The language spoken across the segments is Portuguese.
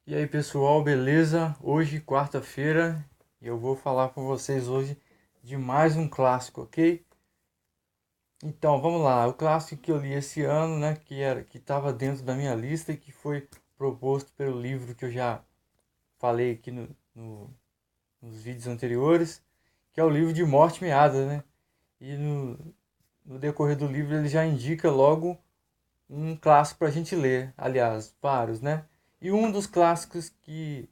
E aí pessoal, beleza? Hoje, quarta-feira, e eu vou falar com vocês hoje de mais um clássico, ok? Então, vamos lá. O clássico que eu li esse ano, né, que estava dentro da minha lista e que foi proposto pelo livro que eu já falei aqui nos vídeos anteriores, que é o livro de Morte Meada, né? E no decorrer do livro ele já indica logo um clássico para a gente ler, aliás, vários, né? E um dos clássicos que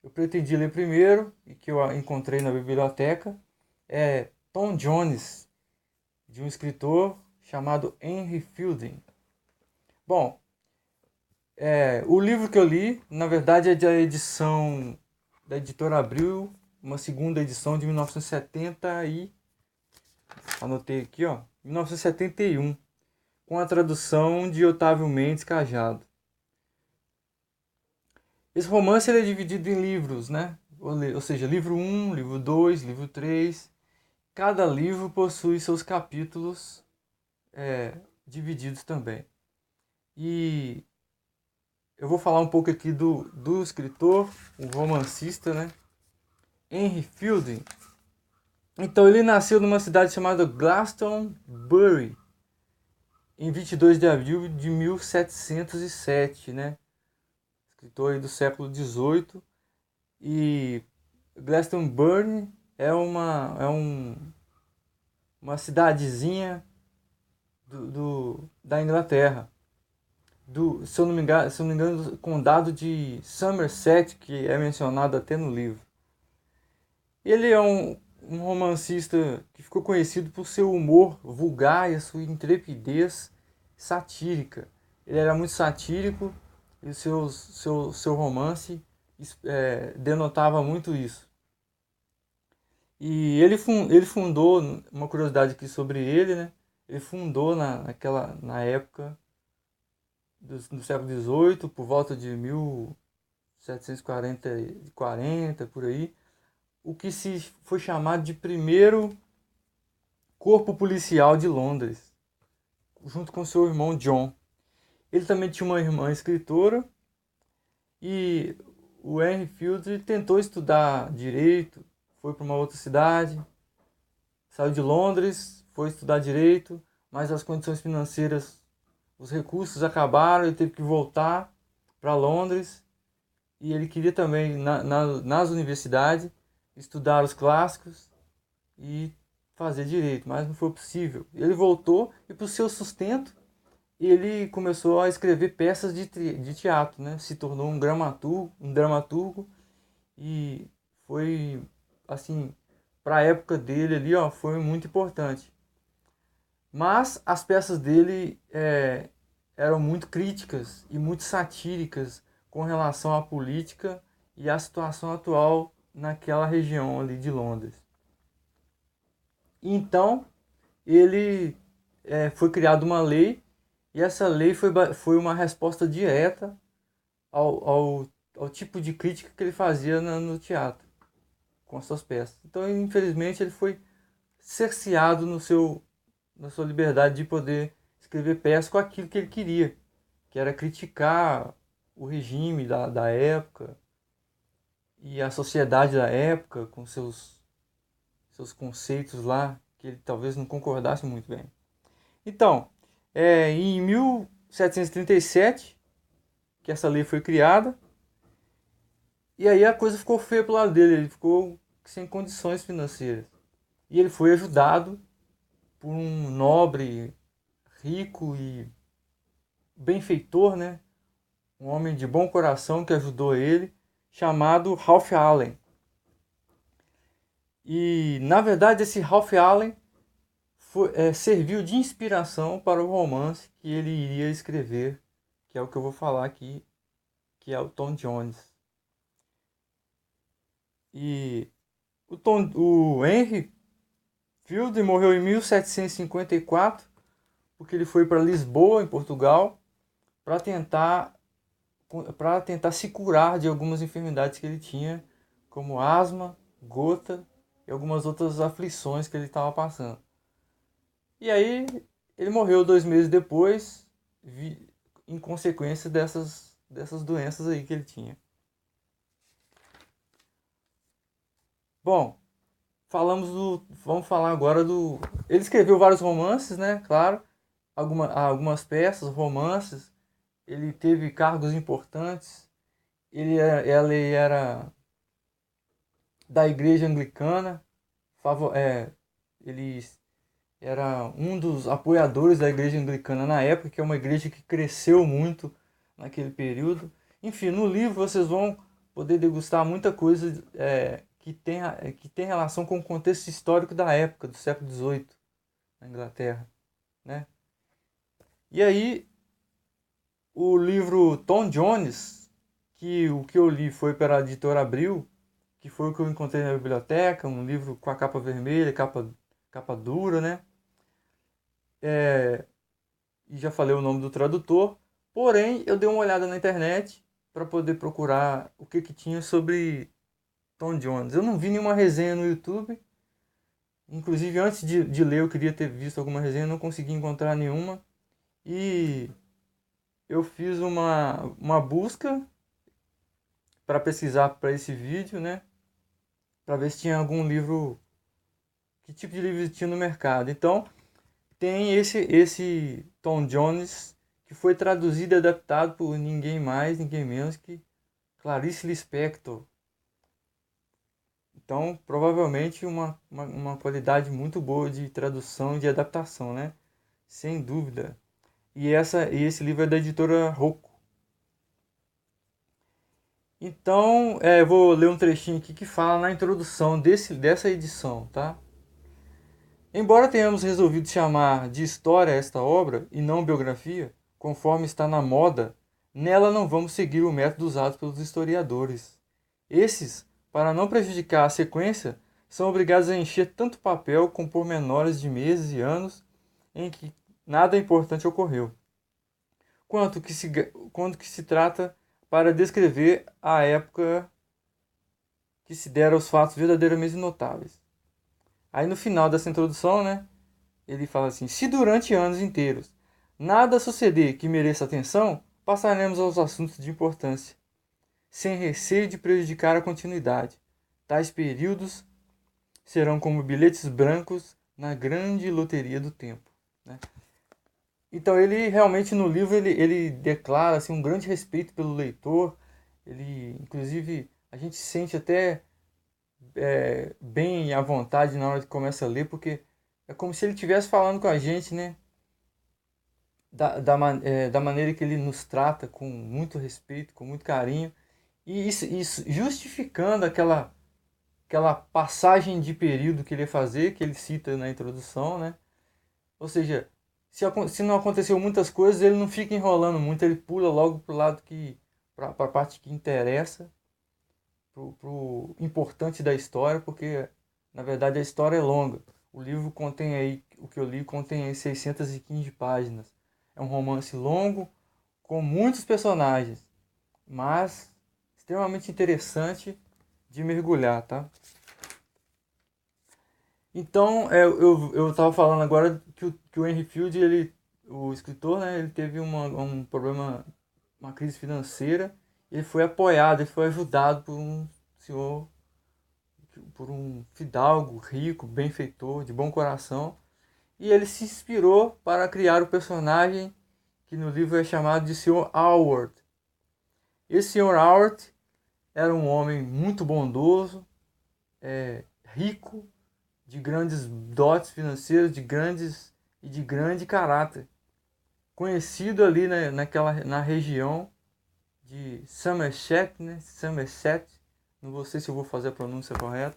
eu pretendi ler primeiro e que eu encontrei na biblioteca é Tom Jones, de um escritor chamado Henry Fielding. Bom, o livro que eu li, na verdade, é da edição da editora Abril, uma segunda edição de 1970 e anotei aqui, ó, 1971, com a tradução de Otávio Mendes Cajado. Esse romance ele é dividido em livros, né? Ou seja, livro um, livro 2, livro 3. Cada livro possui seus capítulos divididos também. E eu vou falar um pouco aqui do escritor, o romancista, né? Henry Fielding. Então ele nasceu numa cidade chamada Glastonbury, em 22 de abril de 1707, né? Escritor aí do século XVIII. E Glastonbury uma cidadezinha da Inglaterra. Se eu não me engano, do condado de Somerset, que é mencionado até no livro. Ele é um romancista que ficou conhecido por seu humor vulgar e a sua intrepidez satírica. Ele era muito satírico e o seu romance denotava muito isso. E ele fundou, uma curiosidade aqui sobre ele, né? Ele fundou na época do século XVIII, por volta de 1740, por aí, o que se foi chamado de primeiro corpo policial de Londres, junto com seu irmão John. Ele também tinha uma irmã escritora e o Henry Field tentou estudar direito, foi para uma outra cidade, saiu de Londres, foi estudar direito, mas as condições financeiras, os recursos acabaram, ele teve que voltar para Londres. E ele queria também, nas universidades, estudar os clássicos e fazer direito, mas não foi possível. Ele voltou e, para o seu sustento, ele começou a escrever peças de teatro, né? Se tornou um dramaturgo e foi, assim, para a época dele ali, ó, foi muito importante. Mas as peças dele eram muito críticas e muito satíricas com relação à política e à situação atual naquela região ali de Londres. Então, ele foi criada uma lei e essa lei foi uma resposta direta ao tipo de crítica que ele fazia no teatro com as suas peças. Então, infelizmente, ele foi cerceado na sua liberdade de poder escrever peças com aquilo que ele queria, que era criticar o regime da época e a sociedade da época com seus conceitos lá, que ele talvez não concordasse muito bem. Então, em 1737, que essa lei foi criada, e aí a coisa ficou feia pro lado dele, ele ficou sem condições financeiras. E ele foi ajudado por um nobre, rico e benfeitor, né? Um homem de bom coração que ajudou ele, chamado Ralph Allen. E na verdade esse Ralph Allen serviu de inspiração para o romance que ele iria escrever, que é o que eu vou falar aqui, que é o Tom Jones. E o Henry Field morreu em 1754 porque ele foi para Lisboa, em Portugal, para tentar se curar de algumas enfermidades que ele tinha, como asma, gota e algumas outras aflições que ele estava passando. E aí ele morreu 2 meses depois, em consequência dessas doenças aí que ele tinha. Bom, vamos falar agora do. Ele escreveu vários romances, né? Claro, algumas peças, romances. Ele teve cargos importantes. Ele era da Igreja Anglicana. Favor, ele era um dos apoiadores da Igreja Anglicana na época, que é uma igreja que cresceu muito naquele período. Enfim, no livro vocês vão poder degustar muita coisa que tem relação com o contexto histórico da época, do século XVIII, na Inglaterra, né? E aí, o livro Tom Jones, que o que eu li foi pela editora Abril, que foi o que eu encontrei na biblioteca, um livro com a capa vermelha, capa dura, né? É, e já falei o nome do tradutor. Porém, eu dei uma olhada na internet para poder procurar o que tinha sobre Tom Jones. Eu não vi nenhuma resenha no YouTube. Inclusive, antes de ler, eu queria ter visto alguma resenha, não consegui encontrar nenhuma. E eu fiz uma busca para pesquisar para esse vídeo, né? Para ver se tinha algum livro, que tipo de livro tinha no mercado. Então, tem esse Tom Jones, que foi traduzido e adaptado por ninguém mais, ninguém menos que Clarice Lispector. Então, provavelmente uma qualidade muito boa de tradução e de adaptação, né? Sem dúvida. E esse livro é da editora Rocco. Então, eu vou ler um trechinho aqui que fala na introdução dessa edição, tá? Embora tenhamos resolvido chamar de história esta obra e não biografia, conforme está na moda, nela não vamos seguir o método usado pelos historiadores. Esses, para não prejudicar a sequência, são obrigados a encher tanto papel com pormenores de meses e anos em que nada importante ocorreu, quanto que se trata para descrever a época que se deram os fatos verdadeiramente notáveis. Aí no final dessa introdução, né, ele fala assim: se durante anos inteiros nada suceder que mereça atenção, passaremos aos assuntos de importância, sem receio de prejudicar a continuidade. Tais períodos serão como bilhetes brancos na grande loteria do tempo, né? Então ele realmente no livro ele declara assim, um grande respeito pelo leitor. Ele, inclusive, a gente se sente até bem à vontade na hora que começa a ler, porque é como se ele estivesse falando com a gente, né? Da maneira que ele nos trata com muito respeito, com muito carinho, e isso justificando aquela passagem de período que ele ia fazer, que ele cita na introdução, né? Ou seja, se não aconteceu muitas coisas, ele não fica enrolando muito, ele pula logo para o lado para a parte que interessa, pro importante da história, porque na verdade a história é longa. O livro contém aí, o que eu li, contém aí 615 páginas. É um romance longo, com muitos personagens, mas extremamente interessante de mergulhar, tá? Então, eu tava falando agora que o Henry Field, o escritor, né, ele teve um problema, uma crise financeira, ele foi apoiado, ele foi ajudado por um senhor, por um fidalgo rico, benfeitor, de bom coração, e ele se inspirou para criar o personagem que no livro é chamado de Sr. Howard. Esse Sr. Howard era um homem muito bondoso, rico, de grandes dotes financeiros, de grande caráter, conhecido ali na região de Somerset, né? Somerset, não sei se eu vou fazer a pronúncia correta,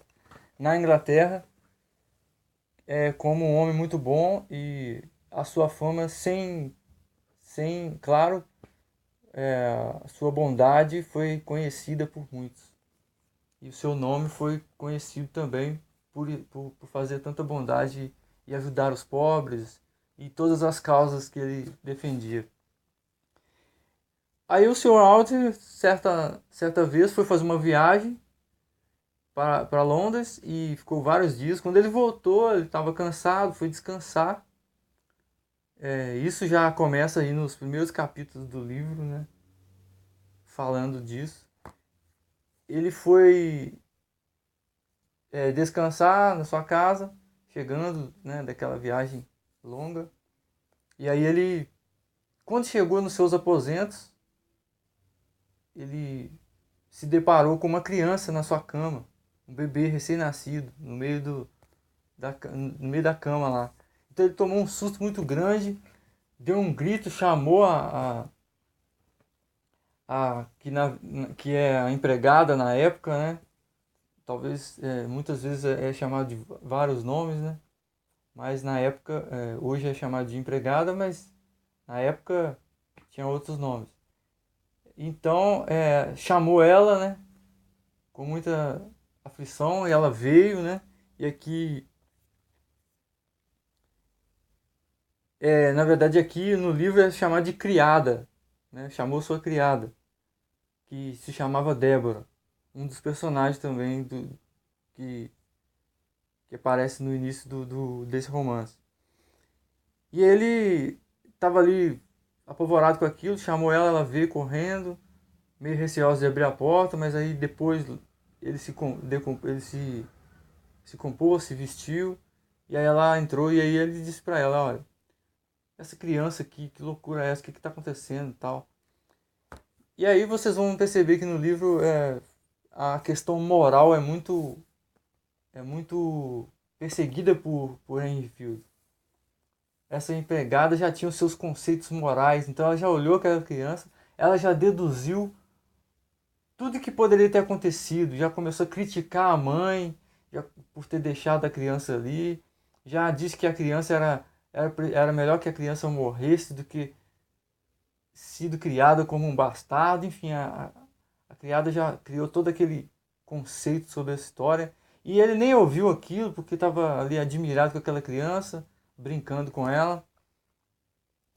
na Inglaterra, como um homem muito bom, e a sua fama claro, a sua bondade foi conhecida por muitos. E o seu nome foi conhecido também por fazer tanta bondade e ajudar os pobres e todas as causas que ele defendia. Aí o Sr. Alter, certa vez, foi fazer uma viagem para Londres e ficou vários dias. Quando ele voltou, ele estava cansado, foi descansar. Isso já começa aí nos primeiros capítulos do livro, né? Falando disso. Ele foi descansar na sua casa, chegando, né, daquela viagem longa. E aí ele, quando chegou nos seus aposentos, ele se deparou com uma criança na sua cama, um bebê recém-nascido, no meio da cama lá. Então ele tomou um susto muito grande, deu um grito, chamou que é a empregada na época, né? Talvez muitas vezes é chamado de vários nomes, né? Mas na época, hoje é chamado de empregada, mas na época tinha outros nomes. Então chamou ela, né? Com muita aflição, e ela veio, né? E aqui, na verdade, aqui no livro é chamado de criada, né? Chamou sua criada, que se chamava Débora, um dos personagens também que, que aparece no início desse romance. E ele estava ali apavorado com aquilo, chamou ela, ela veio correndo, meio receosa de abrir a porta, mas aí depois ele se compôs, se vestiu, e aí ela entrou e aí ele disse pra ela, olha, essa criança aqui, que loucura é essa, o que está acontecendo e tal. E aí vocês vão perceber que no livro a questão moral é muito perseguida por Henry Field. Essa empregada já tinha os seus conceitos morais, então ela já olhou aquela criança, ela já deduziu tudo que poderia ter acontecido, já começou a criticar a mãe já, por ter deixado a criança ali, já disse que a criança era melhor que a criança morresse do que sido criada como um bastardo, enfim, a criada já criou todo aquele conceito sobre a história, e ele nem ouviu aquilo porque estava ali admirado com aquela criança, brincando com ela.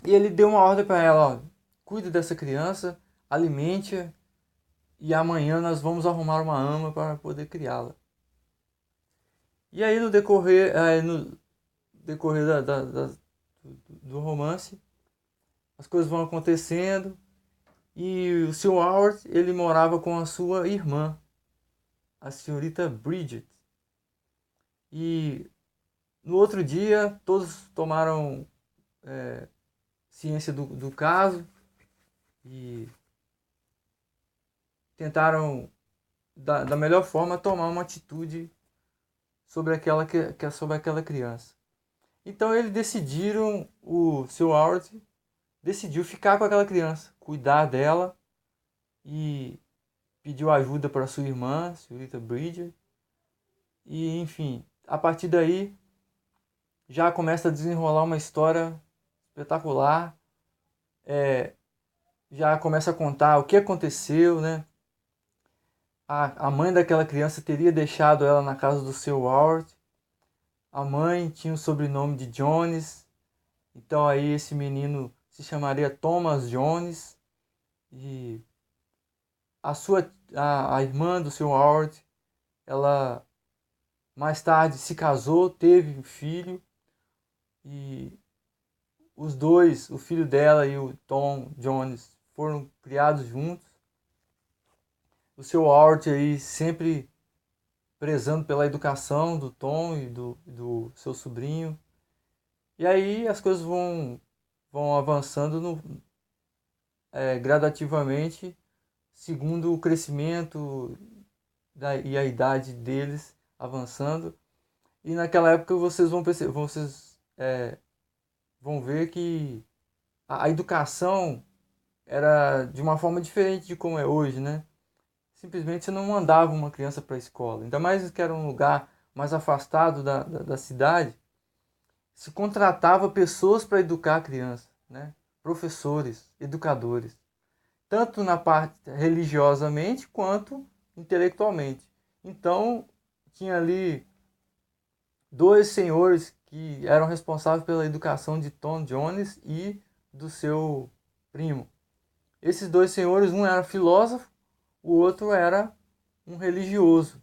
E ele deu uma ordem para ela, ó, cuide dessa criança, alimente-a e amanhã nós vamos arrumar uma ama para poder criá-la. E aí no decorrer do romance, as coisas vão acontecendo e o Sr. Howard, ele morava com a sua irmã, a senhorita Bridget. E no outro dia todos tomaram ciência do caso e tentaram da melhor forma tomar uma atitude sobre aquela criança. Então eles decidiram, o seu Howard decidiu ficar com aquela criança, cuidar dela e pediu ajuda para sua irmã, senhorita Bridget. E enfim, a partir daí já começa a desenrolar uma história espetacular. Já começa a contar o que aconteceu, né? A mãe daquela criança teria deixado ela na casa do seu Howard. A mãe tinha o sobrenome de Jones. Então aí esse menino se chamaria Thomas Jones. E a irmã do seu Howard, ela mais tarde se casou, teve um filho. E os dois, o filho dela e o Tom Jones, foram criados juntos. O seu Howard aí sempre prezando pela educação do Tom e do seu sobrinho. E aí as coisas vão avançando gradativamente, segundo o crescimento e a idade deles avançando. E naquela época vocês vão perceber, vão ver que a educação era de uma forma diferente de como é hoje, né? Simplesmente você não mandava uma criança para a escola, ainda mais que era um lugar mais afastado da cidade. Se contratava pessoas para educar a criança, né? Professores, educadores, tanto na parte religiosamente quanto intelectualmente. Então, tinha ali dois senhores que eram responsáveis pela educação de Tom Jones e do seu primo. Esses dois senhores, um era filósofo, o outro era um religioso,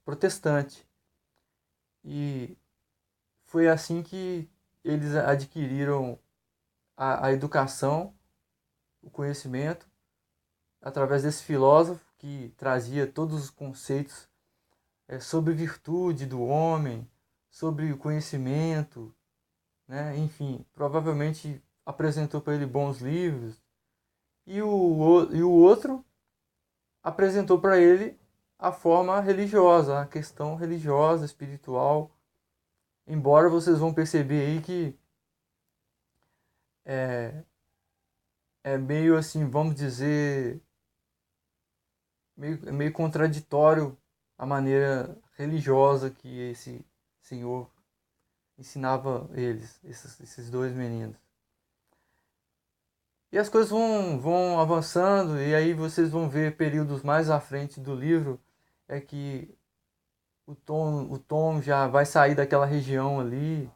protestante. E foi assim que eles adquiriram a educação, o conhecimento, através desse filósofo que trazia todos os conceitos sobre virtude do homem, sobre o conhecimento, né? Enfim, provavelmente apresentou para ele bons livros, e o outro apresentou para ele a forma religiosa, a questão religiosa, espiritual. Embora vocês vão perceber aí que é, é meio assim, vamos dizer, meio contraditório a maneira religiosa que esse senhor ensinava eles, esses dois meninos. E as coisas vão avançando, e aí vocês vão ver períodos mais à frente do livro, é que o Tom já vai sair daquela região ali.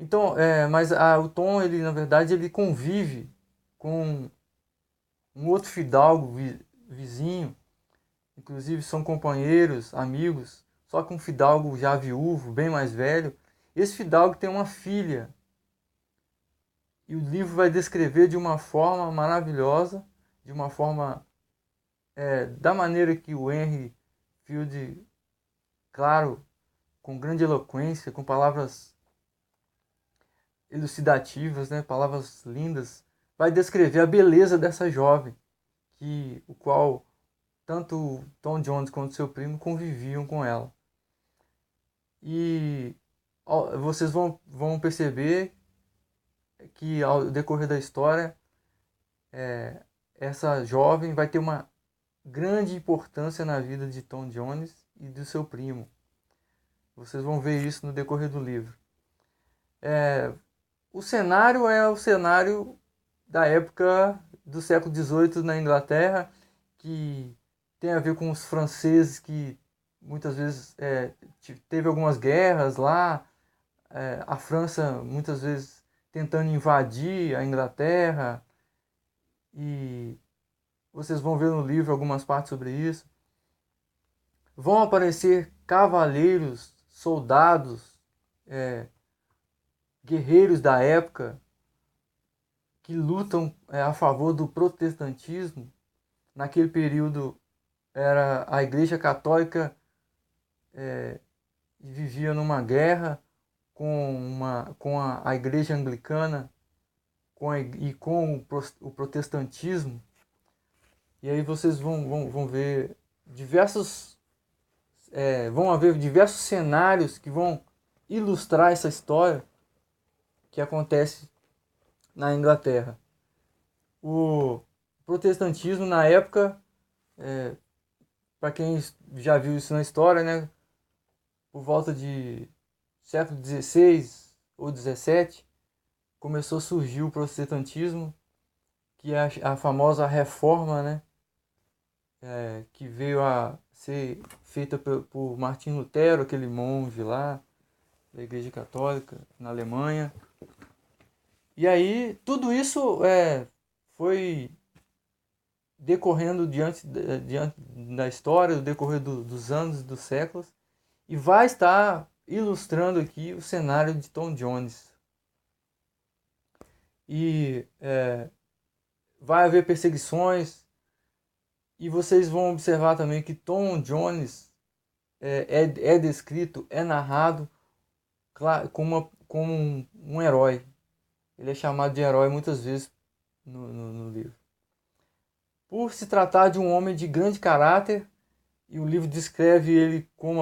Então, mas o Tom, ele na verdade, ele convive com um outro fidalgo vizinho, inclusive são companheiros, amigos, só que um fidalgo já viúvo, bem mais velho. Esse fidalgo tem uma filha, e o livro vai descrever de uma forma maravilhosa, de uma forma da maneira que o Henry Field, claro, com grande eloquência, com palavras elucidativas, né, palavras lindas, vai descrever a beleza dessa jovem, o qual tanto Tom Jones quanto seu primo conviviam com ela. E vocês vão perceber que ao decorrer da história, essa jovem vai ter uma grande importância na vida de Tom Jones e do seu primo. Vocês vão ver isso no decorrer do livro. O cenário é o cenário da época do século XVIII na Inglaterra, que tem a ver com os franceses que muitas vezes teve algumas guerras lá, a França muitas vezes tentando invadir a Inglaterra, e vocês vão ver no livro algumas partes sobre isso. Vão aparecer cavaleiros, soldados, guerreiros da época que lutam a favor do protestantismo. Naquele período era a Igreja Católica vivia numa guerra com a Igreja Anglicana e com o protestantismo. E aí vocês vão ver vão haver diversos cenários que vão ilustrar essa história que acontece na Inglaterra. O protestantismo na época, para quem já viu isso na história, né, por volta de século XVI ou XVII, começou a surgir o protestantismo, que é a famosa reforma, né, que veio a ser feita por Martim Lutero, aquele monge lá da Igreja Católica na Alemanha. E aí tudo isso foi decorrendo diante da história, do decorrer dos anos e dos séculos, e vai estar ilustrando aqui o cenário de Tom Jones. E vai haver perseguições, e vocês vão observar também que Tom Jones é descrito, é narrado como um herói. Ele é chamado de herói muitas vezes no livro. Por se tratar de um homem de grande caráter, e o livro descreve ele como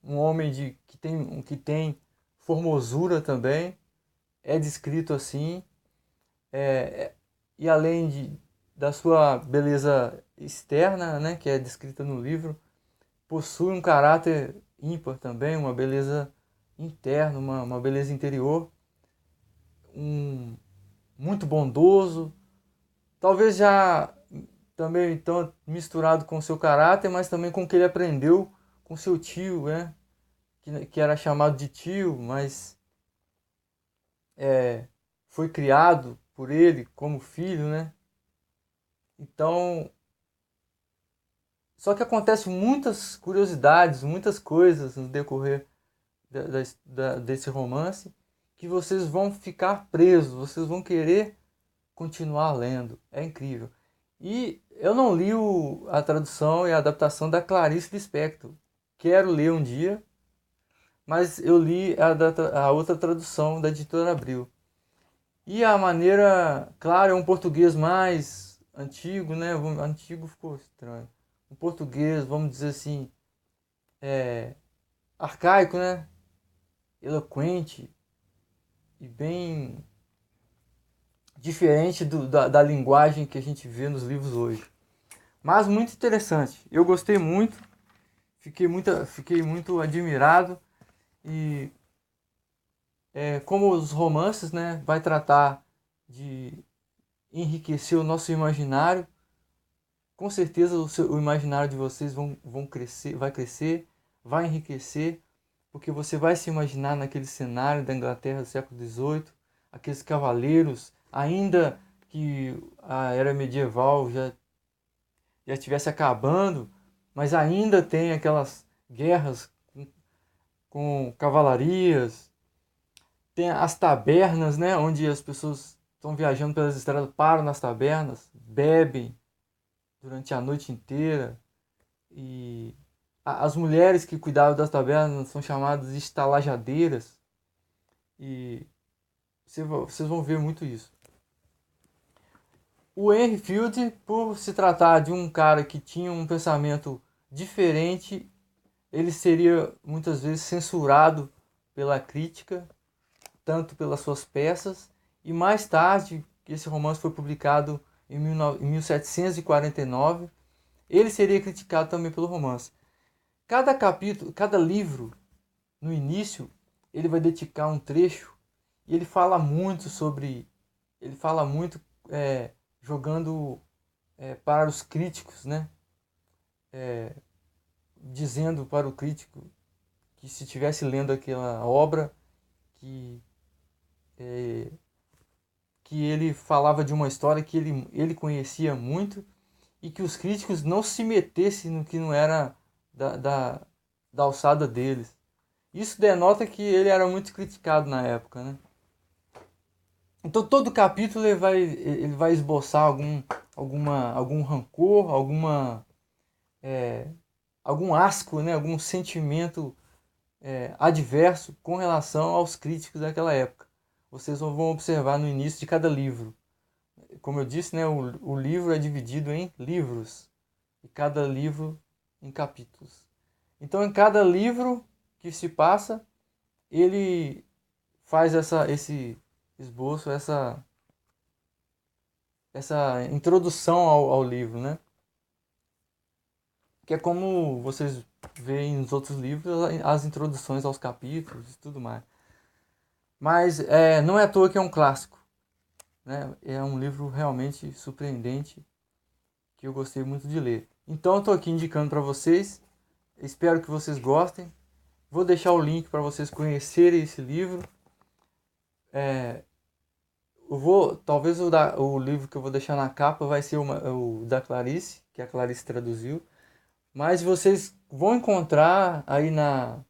um homem que tem formosura também, é descrito assim, e além da sua beleza externa, né, que é descrita no livro, possui um caráter ímpar também, uma beleza interna, uma beleza interior, muito bondoso, talvez já também então misturado com seu caráter, mas também com o que ele aprendeu com seu tio, né? Que era chamado de tio, mas foi criado por ele como filho, né? Então, só que acontece muitas curiosidades, muitas coisas no decorrer desse romance, que vocês vão ficar presos, vocês vão querer continuar lendo. É incrível. E eu não li a tradução e a adaptação da Clarice Lispector. quero ler um dia, mas eu li a outra tradução da Editora Abril. E a maneira, claro, é um português mais antigo, né? Antigo ficou estranho. Um português, vamos dizer assim, arcaico, né? Eloquente e bem diferente da linguagem que a gente vê nos livros hoje. Mas muito interessante. Eu gostei muito, fiquei muito admirado e como os romances, né, vai tratar de enriquecer o nosso imaginário. Com certeza o imaginário de vocês vai crescer, vai enriquecer, porque você vai se imaginar naquele cenário da Inglaterra do século XVIII, aqueles cavaleiros, ainda que a era medieval já estivesse acabando, mas ainda tem aquelas guerras com cavalarias, tem as tabernas, né, onde as pessoas estão viajando pelas estradas, param nas tabernas, bebem durante a noite inteira. E as mulheres que cuidavam das tabernas são chamadas de estalajadeiras. E vocês vão ver muito isso. O Henry Field, por se tratar de um cara que tinha um pensamento diferente, ele seria muitas vezes censurado pela crítica, tanto pelas suas peças, e mais tarde, esse romance foi publicado em 1749, ele seria criticado também pelo romance. Cada capítulo, cada livro, no início, ele vai dedicar um trecho e ele fala muito sobre. Ele fala muito jogando para os críticos, né? Dizendo para o crítico que se estivesse lendo aquela obra, que, que ele falava de uma história que ele conhecia muito e que os críticos não se metessem no que não era da alçada deles. Isso denota que ele era muito criticado na época, né? Então todo capítulo ele vai esboçar algum rancor, algum asco, né? Algum sentimento adverso com relação aos críticos daquela época. Vocês vão observar no início de cada livro. Como eu disse, né? O livro é dividido em livros e cada livro em capítulos. Então em cada livro que se passa, ele faz esse esboço, essa introdução ao livro, né? Que é como vocês veem nos outros livros, as introduções aos capítulos e tudo mais. Mas não é à toa que é um clássico, né? É um livro realmente surpreendente que eu gostei muito de ler. Então eu estou aqui indicando para vocês, espero que vocês gostem. Vou deixar o link para vocês conhecerem esse livro. Talvez o livro que eu vou deixar na capa vai ser o da Clarice, que a Clarice traduziu. Mas vocês vão encontrar aí na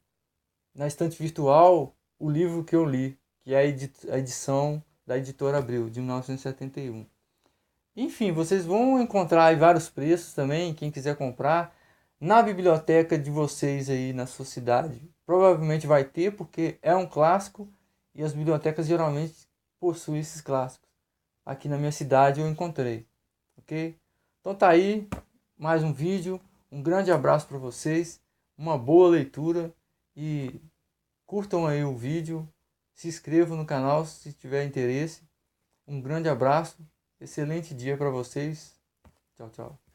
estante virtual o livro que eu li, que é a edição da Editora Abril, de 1971. Enfim, vocês vão encontrar aí vários preços também, quem quiser comprar. Na biblioteca de vocês aí na sua cidade, provavelmente vai ter, porque é um clássico e as bibliotecas geralmente possuem esses clássicos. Aqui na minha cidade eu encontrei, ok? Então tá aí mais um vídeo. Um grande abraço para vocês, uma boa leitura e curtam aí o vídeo, se inscrevam no canal se tiver interesse. Um grande abraço, excelente dia para vocês. Tchau, tchau.